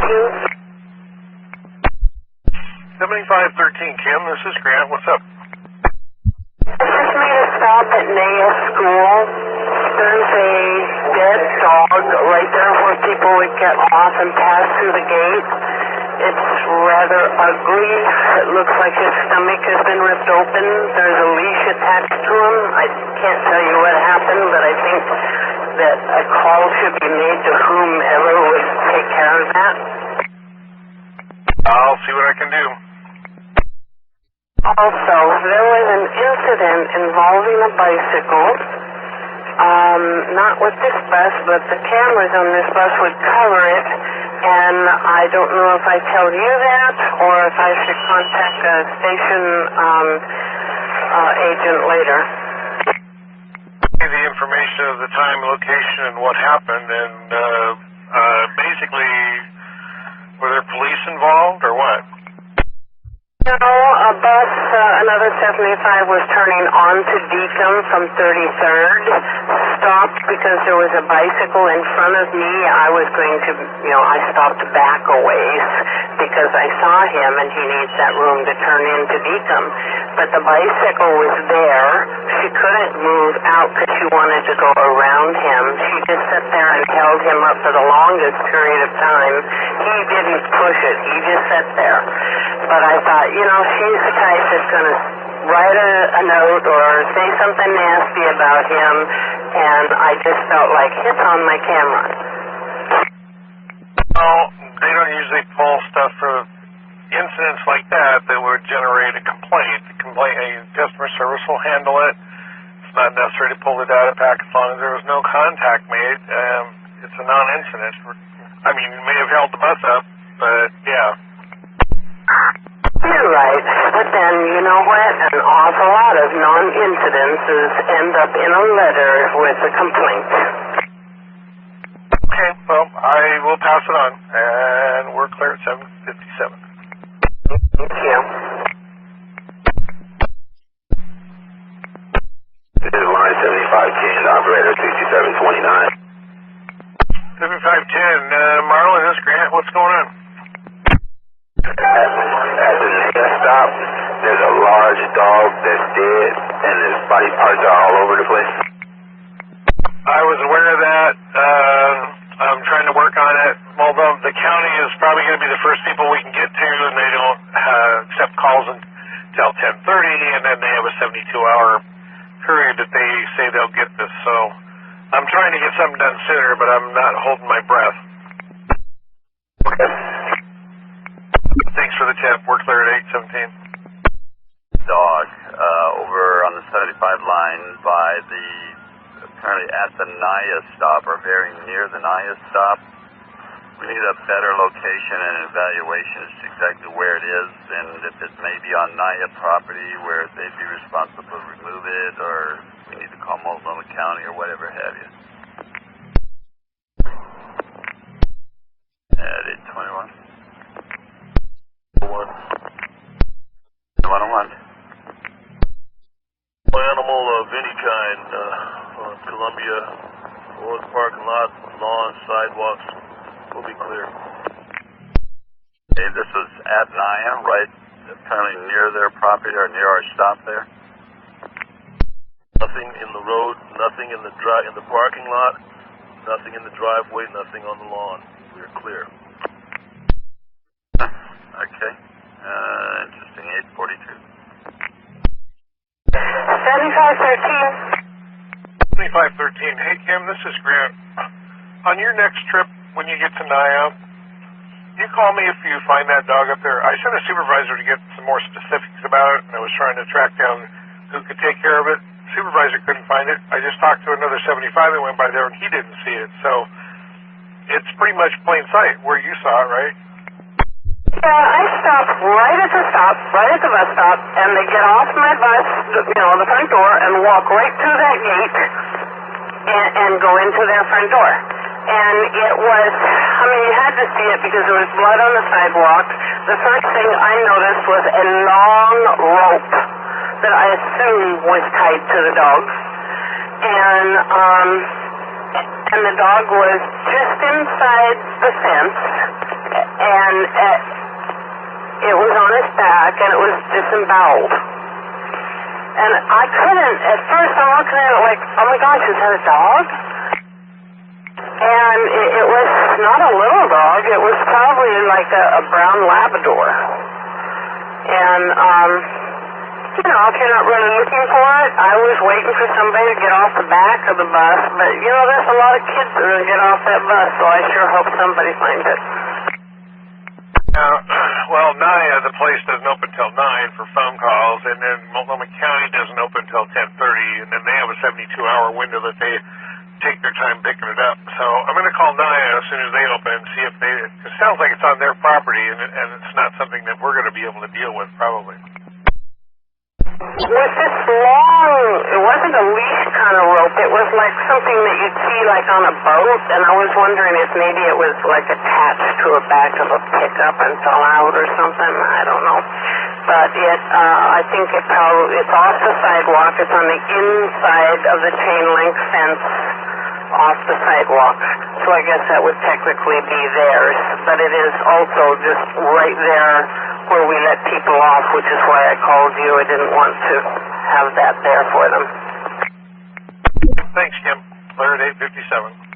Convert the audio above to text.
7513, Kim, this is Grant. What's up? I just made a stop at Naya School. There's a dead dog right there where people would get off and pass through the gate. It's rather ugly. It looks like his stomach has been ripped open. There's a leash attached to him. I can't tell you what happened, but I think that a call should be made to whomever would take care of that. I'll see what I can do. Also, there was an incident involving a bicycle. Not with this bus, but the cameras on this bus would cover it, and I don't know if I tell you that or if I should contact a station agent later. The information of the time, location, and what happened, and basically, were there police involved or what? No, a bus, another 75 was turning onto Deacon from 33rd, stopped because there was a bicycle in front of me. I was going to, I stopped back a ways because I saw him and he needs that room to turn into Deacon. But the bicycle was there. She couldn't move out because she wanted to go around him. She just sat there and held him up for the longest period of time. He didn't push it. He just sat there. But I thought, she's the type that's going to write a note or say something nasty about him, and I just felt like it's on my camera. Well, they don't usually pull stuff for incidents like that would generate a complaint. Customer service will handle it. It's not necessary to pull the data pack as long as there was no contact made. It's a non-incident. I mean, you may have held the bus up, but yeah. You're right, but then, you know what? An awful lot of non-incidences end up in a letter with a complaint. Okay, well, I will pass it on, and we're clear at 7:57. Thank you. This is line 7510, operator 6729. 7510, Marlon, this is Grant. What's going on? At the next stop, there's a large dog that's dead, and his body parts are all over the place. I was aware of that. I'm trying to work on it. Although the county is probably going to be the first people we can get to, and they don't accept calls until 10:30, and then they have a 72-hour period that they say they'll get this. So I'm trying to get something done sooner, but I'm not holding my breath. Okay. Thanks for the tip. We're clear at 8:17. Dog over on the 75 line by the, apparently at the Naya stop or very near the Naya stop. We need a better location and evaluation as to exactly where it is, and if it may be on Naya property where they'd be responsible to remove it, or we need to call Multnomah County or whatever have you. At 8:21. 101. Animal of any kind on Columbia or the parking lot, lawns, sidewalks will be clear. Okay, this was at Naya, right? Apparently near their property or near our stop there. Nothing in the road, nothing in the parking lot, nothing in the driveway, nothing on the lawn. We're clear. Okay. Interesting. 8:42. 7513. 7513. Hey, Kim, this is Grant. On your next trip, when you get to Naya, you call me if you find that dog up there. I sent a supervisor to get some more specifics about it, and I was trying to track down who could take care of it. Supervisor couldn't find it. I just talked to another 75 that went by there, and he didn't see it. So it's pretty much plain sight where you saw it, right? Yeah, I stopped right at the bus stop, and they get off my bus, the front door, and walk right through that gate and go into their front door. And it was, you had to see it because there was blood on the sidewalk. The first thing I noticed was a long rope that I assumed was tied to the dog. And the dog was just inside the fence. and it was on its back, and it was disemboweled. And I couldn't, at first I'm looking at it like, oh my gosh, is that a dog? And it was not a little dog, it was probably like a brown Labrador. And, you know, if you're not really looking for it, I was waiting for somebody to get off the back of the bus, but, you know, there's a lot of kids that are going to get off that bus, so I sure hope somebody finds it. Well, NIA, the place doesn't open till 9 for phone calls, and then Multnomah County doesn't open till 10:30, and then they have a 72-hour window that they take their time picking it up. So I'm going to call NIA as soon as they open and see if they... It sounds like it's on their property, and it's not something that we're going to be able to deal with, probably. With this long, it wasn't a leash kind of rope, it was like something that you'd see like on a boat, and I was wondering if maybe it was like attached to a back of a pickup and fell out or something, I don't know. But I think it's off the sidewalk, it's on the inside of the chain link fence off the sidewalk, so I guess that would technically be theirs, but it is also just right there where we let people off, which is why I called you. I didn't want to have that there for them. Thanks, Kim. Clear at 8:57.